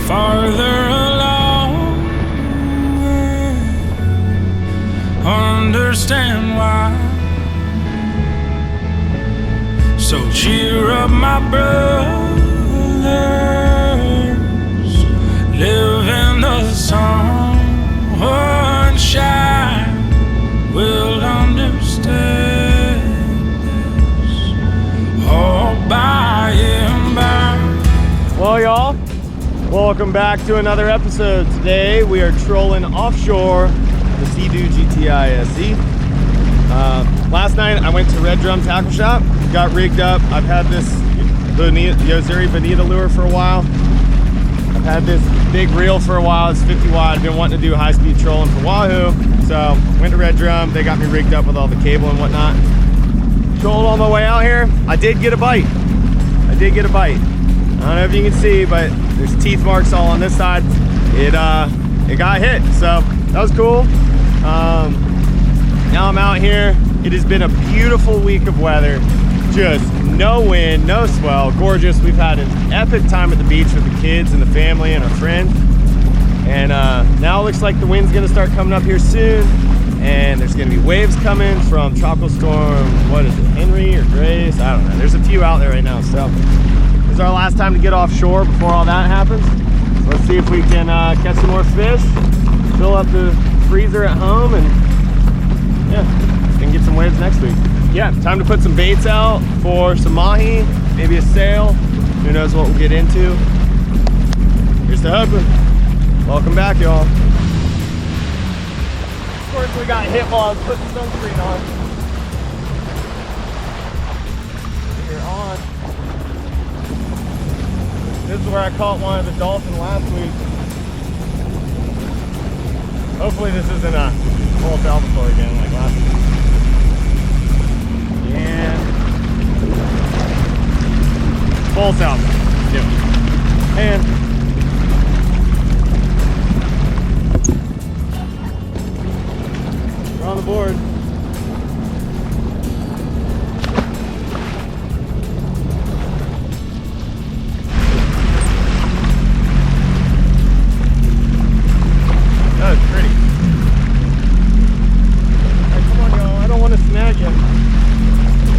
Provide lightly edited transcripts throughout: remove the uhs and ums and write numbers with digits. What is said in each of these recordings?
farther along. Understand why. So cheer up, my brothers, live in the sunshine. We'll understand this all by and by. Well, y'all, welcome back to another episode. Today we are trolling offshore the Sea-Doo GTI SE. Last night I went to Red Drum Tackle Shop, got rigged up. I've had this Yozuri Bonita lure for a while. I've had this big reel for a while. It's 50 wide. I've been wanting to do high-speed trolling for Wahoo. So went to Red Drum. They got me rigged up with all the cable and whatnot. Trolled on my way out here. I did get a bite. I don't know if you can see, but there's teeth marks all on this side. It got hit, so that was cool. Now I'm out here. It has been a beautiful week of weather. Just no wind, no swell, gorgeous. We've had an epic time at the beach with the kids and the family and our friends. And now it looks like the wind's gonna start coming up here soon. And there's gonna be waves coming from Tropical Storm, what is it, Henry or Grace? I don't know. There's a few out there right now, so. This is our last time to get offshore before all that happens. So let's see if we can catch some more fish, fill up the freezer at home, and yeah, and get some waves next week. Yeah, time to put some baits out for some mahi, maybe a sail. Who knows what we'll get into. Here's the hooker. Welcome back, y'all. Of course, we got hit while I was putting sunscreen on. You're on. This is where I caught one of the dolphin last week. Hopefully this isn't a false albacore again like last week. And false albacore. Yep. And we're on the board. That was pretty. Alright, come on, y'all. I don't want to snag you. Get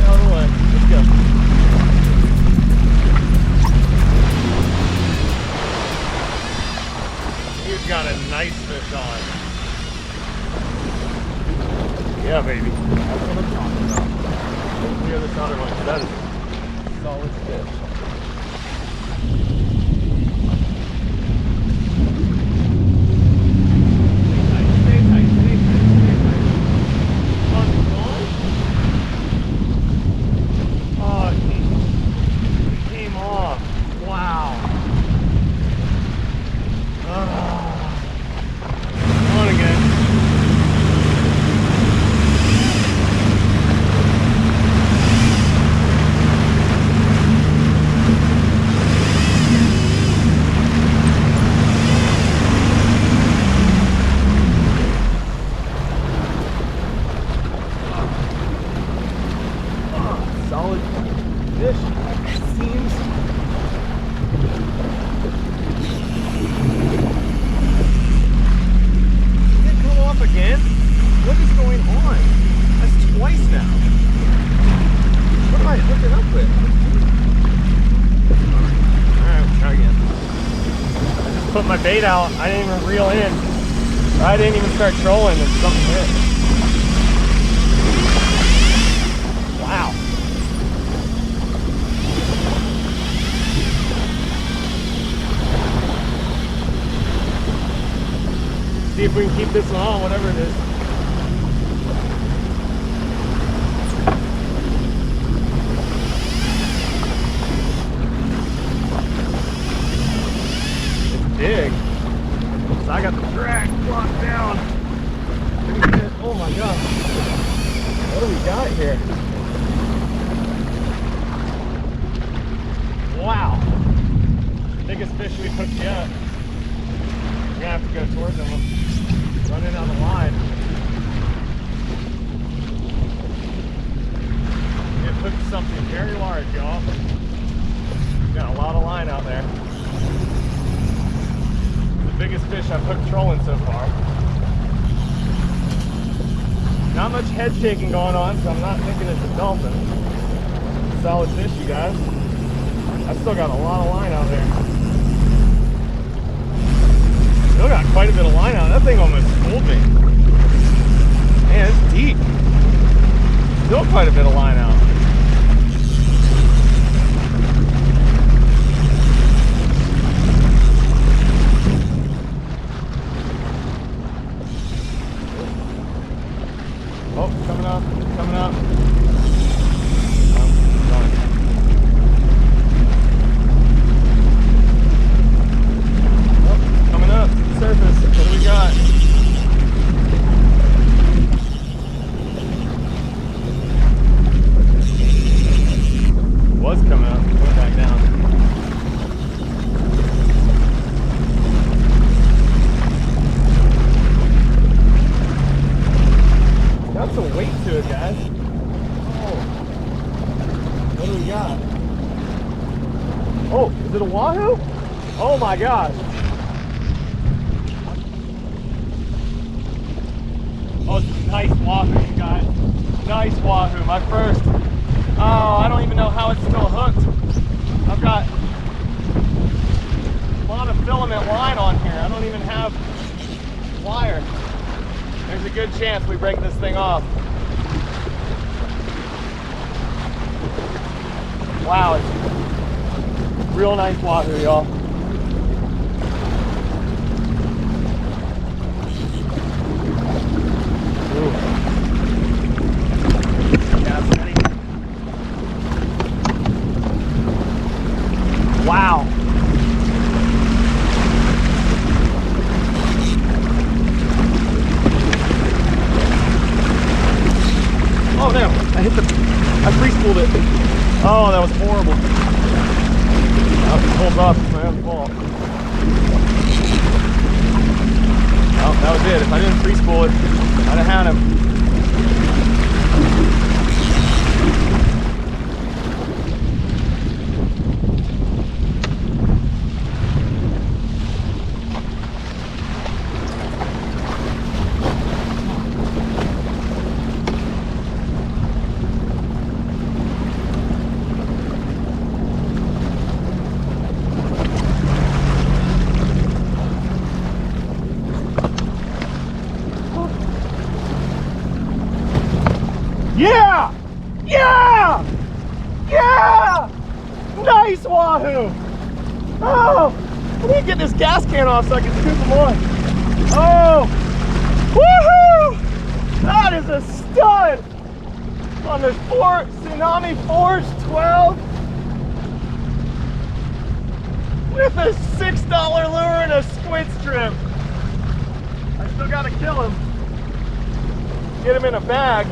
out of the way. Let's go. He's got a nice fish on. Yeah, baby. That's what I'm talking about. Let's clear this other one. That is a solid fish. Put my bait out, I didn't even reel in. I didn't even start trolling and something hit. Wow. See if we can keep this one on, whatever it is. Big. So I got the drag locked down. Oh my god. What do we got here? Wow. Biggest fish we hooked yet. We're gonna have to go towards them. Running on the line. It hooked something very large, y'all. Got a lot of line out there. biggest fish I've hooked trolling so far. Not much head shaking going on, so I'm not thinking it's a dolphin. Solid fish, you guys. I still got a lot of line out there. Still got quite a bit of line out. That thing almost fooled me. Man, it's deep. Still quite a bit of line out. Oh, coming up, coming up. Oh, coming up to the surface. What do we got? Was coming up, going back down. Got some weight to it, guys. Oh. What do we got? Oh, is it a Wahoo? Oh my gosh. Oh, it's a nice Wahoo, you guys. Nice Wahoo, my first. Oh, I don't even know how it's still hooked. I've got a lot of filament line on here. I don't even have wire. There's a good chance we break this thing off. Wow, it's real nice Wahoo, y'all. Wow. Oh no, I free-spooled it. Oh, that was horrible. I pulled off, it's my own fault. Oh, that was it. If I didn't free-spool it, I'd have had him. Yeah! Yeah! Yeah! Nice Wahoo! Oh! I need to get this gas can off so I can scoop them on. Oh! Woohoo! That is a stud! On this Tsunami Forged 12 with a $6 lure and a squid strip. I still gotta kill him. Get him in a bag.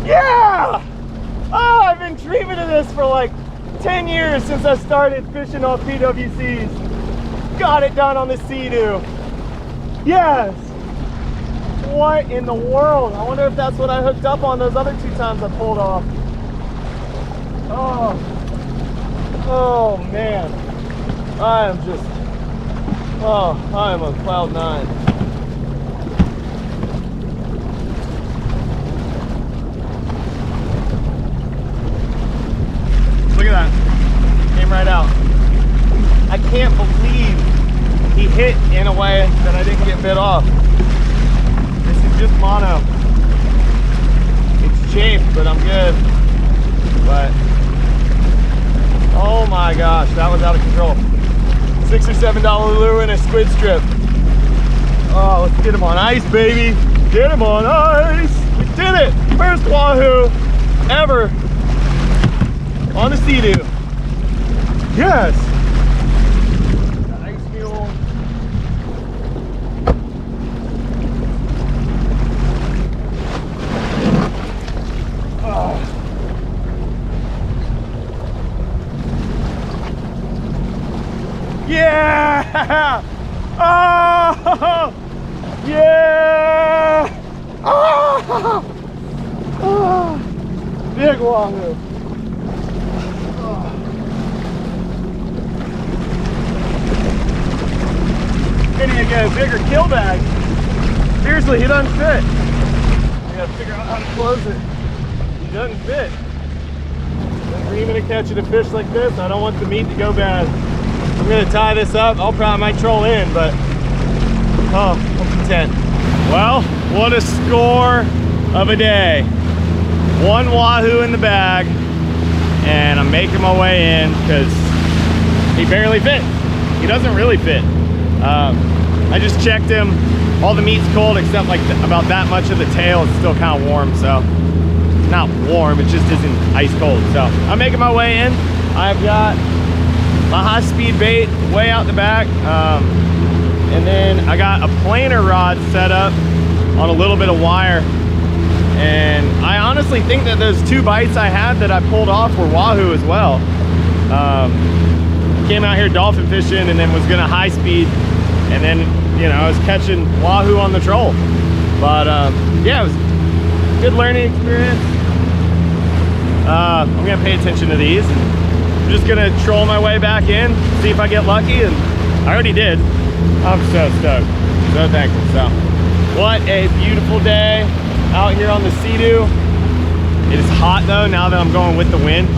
Yeah! Oh, I've been dreaming of this for like 10 years since I started fishing off PWCs. Got it done on the Sea-Doo. Yes! What in the world? I wonder if that's what I hooked up on those other 2 times I pulled off. Oh. Oh man. I am just, oh, I am on cloud 9. Look at that, came right out. I can't believe he hit in a way that I didn't get bit off. This is just mono. It's chafed, but I'm good. But, oh my gosh, that was out of control. $6 or $7 lure and a squid strip. Oh, let's get him on ice, baby. Get him on ice. We did it. First Wahoo ever on the Sea-Doo. Yes. The ice mule. Oh. Yeah. Oh. Yeah. Oh. Oh. Big Wahoo. I need to get a bigger kill bag. Seriously, he doesn't fit. I gotta figure out how to close it. He doesn't fit. I'm dreaming of catching a fish like this. I don't want the meat to go bad. I'm gonna tie this up. I'll probably might troll in, but oh, I'm content. Well, what a score of a day. One Wahoo in the bag, and I'm making my way in because he barely fit. He doesn't really fit. I just checked him. All the meat's cold except like about that much of the tail is still kind of warm. So not warm, it just isn't ice cold. So I'm making my way in. I've got my high-speed bait way out the back. And then I got a planer rod set up on a little bit of wire. And I honestly think that those 2 bites I had that I pulled off were Wahoo as well. Came out here dolphin fishing and then was gonna high speed. And then, you know, I was catching Wahoo on the troll. But yeah, it was a good learning experience. I'm gonna pay attention to these. I'm just gonna troll my way back in, see if I get lucky, and I already did. I'm so stoked, so thankful. So, what a beautiful day out here on the Sea-Doo. It is hot though, now that I'm going with the wind.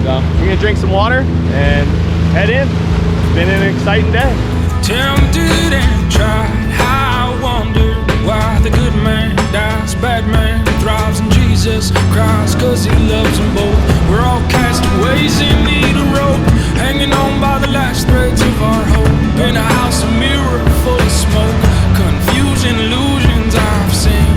So, I'm gonna drink some water and head in. It's been an exciting day. Tempted and tried, I wonder why the good man dies, bad man thrives, and Jesus cries, cause he loves them both. We're all castaways in need of rope, hanging on by the last threads of our hope. In a house, a mirror full of smoke, confusing illusions I've seen.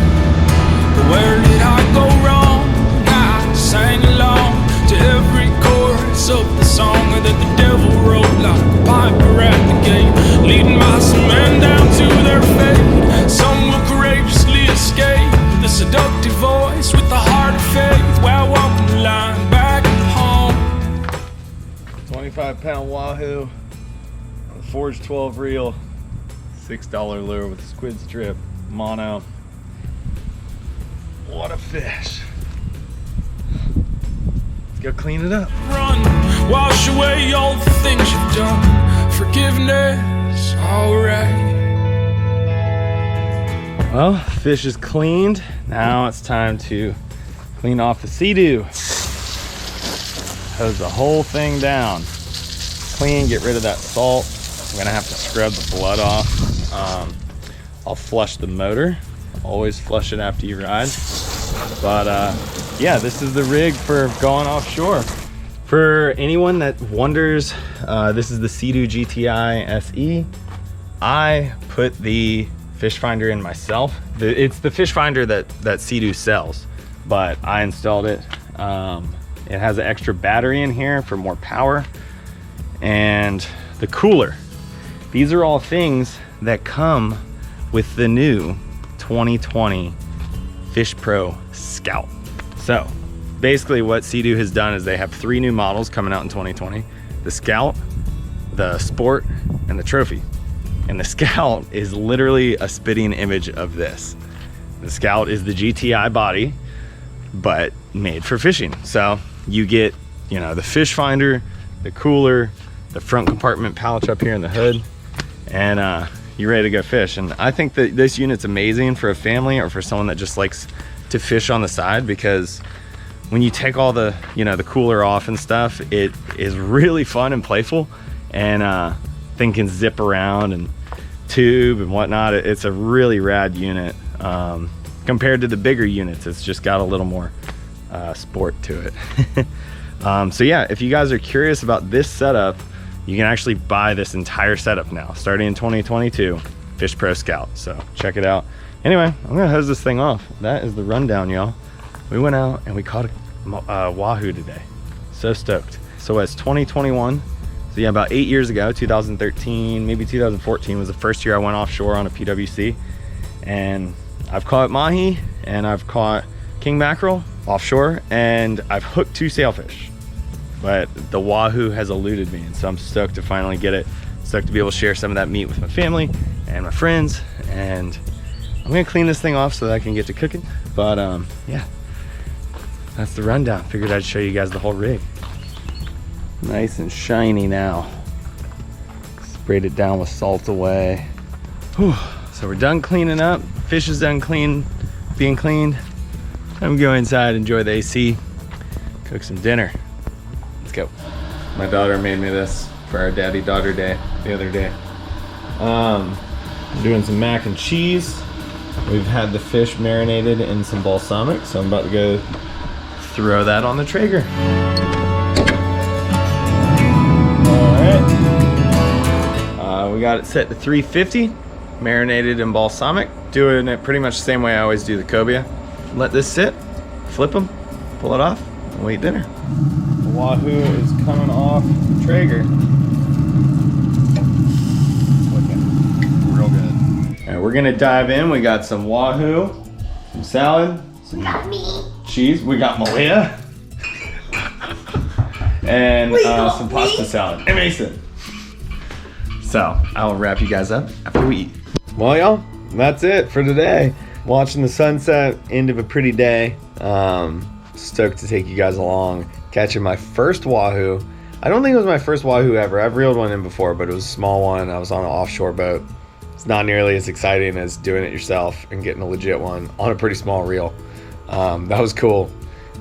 But where did I go wrong? I sang along to every chorus of the song that the devil wrote, like a piper at the gate, leading my men down to their fate. Some will courageously escape the seductive voice with the heart of faith, while walking the line back home. 25-pound Wahoo on the Forged 12 reel, $6 lure with a squid strip, mono. What a fish. Let's go clean it up. Run, wash away all the things you've done. Forgiveness, alright. Well, fish is cleaned. Now it's time to clean off the Sea-Doo. Hose the whole thing down. Clean, get rid of that salt. I'm gonna have to scrub the blood off. I'll flush the motor. Always flush it after you ride. But yeah, this is the rig for going offshore. For anyone that wonders, this is the Sea-Doo GTI SE. I put the fish finder in myself. It's the fish finder that Sea-Doo sells, but I installed it. It has an extra battery in here for more power, and the cooler. These are all things that come with the new 2020 Fish Pro Scout. So basically what Sea-Doo has done is they have 3 new models coming out in 2020. The Scout, the Sport, and the Trophy. And the Scout is literally a spitting image of this. The Scout is the GTI body, but made for fishing. So you get, you know, the fish finder, the cooler, the front compartment pouch up here in the hood, and you're ready to go fish. And I think that this unit's amazing for a family or for someone that just likes to fish on the side, because when you take all the, you know, the cooler off and stuff, it is really fun and playful, and thing can zip around and tube and whatnot. It's a really rad unit. Compared to the bigger units, it's just got a little more sport to it. So yeah, if you guys are curious about this setup, you can actually buy this entire setup now, starting in 2022, Fish Pro Scout. So check it out. Anyway, I'm gonna hose this thing off. That is the rundown, y'all. We went out and we caught a Wahoo today. So stoked. So it's 2021. So yeah, about 8 years ago, 2013, maybe 2014 was the first year I went offshore on a PWC. And I've caught Mahi and I've caught king mackerel offshore, and I've hooked 2 sailfish. But the Wahoo has eluded me, and so I'm stoked to finally get it. Stoked to be able to share some of that meat with my family and my friends. And I'm gonna clean this thing off so that I can get to cooking. But yeah, that's the rundown. Figured I'd show you guys the whole rig. Nice and shiny now. Sprayed it down with salt away. Whew. So we're done cleaning up. Fish is done being cleaned. Time to go inside, enjoy the AC, cook some dinner. Let's go. My daughter made me this for our daddy-daughter day the other day. I'm doing some mac and cheese. We've had the fish marinated in some balsamic, so I'm about to go throw that on the Traeger. All right. We got it set to 350, marinated in balsamic. Doing it pretty much the same way I always do the cobia. Let this sit, flip them, pull it off, and we'll eat dinner. The Wahoo is coming off the Traeger. Looking real good. All right, we're gonna dive in. We got some Wahoo, some salad, some cheese. We got Malia. And some pasta salad. And Mason. So I'll wrap you guys up after we eat. Well, y'all, that's it for today. Watching the sunset, end of a pretty day. Stoked to take you guys along. Catching my first Wahoo. I don't think it was my first Wahoo ever. I've reeled one in before, but it was a small one. I was on an offshore boat. It's not nearly as exciting as doing it yourself and getting a legit one on a pretty small reel. That was cool.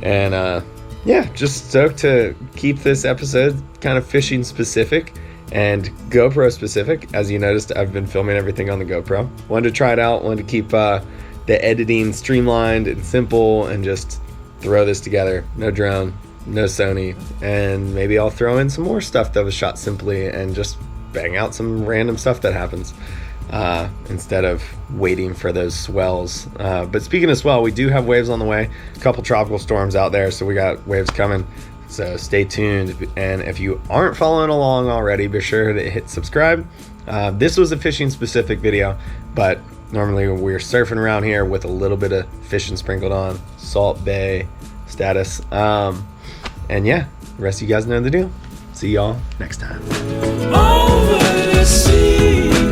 And yeah, just stoked to keep this episode kind of fishing specific and GoPro specific. As you noticed, I've been filming everything on the GoPro. Wanted to try it out, wanted to keep the editing streamlined and simple and just throw this together. No drone, no Sony, and maybe I'll throw in some more stuff that was shot simply and just bang out some random stuff that happens instead of waiting for those swells. But speaking of swell, we do have waves on the way. A couple tropical storms out there, so we got waves coming. So stay tuned, and if you aren't following along already, be sure to hit subscribe. This was a fishing specific video, but normally we're surfing around here with a little bit of fishing sprinkled on, Salt Bay status. And yeah, the rest of you guys know the deal. See y'all next time. Over the sea.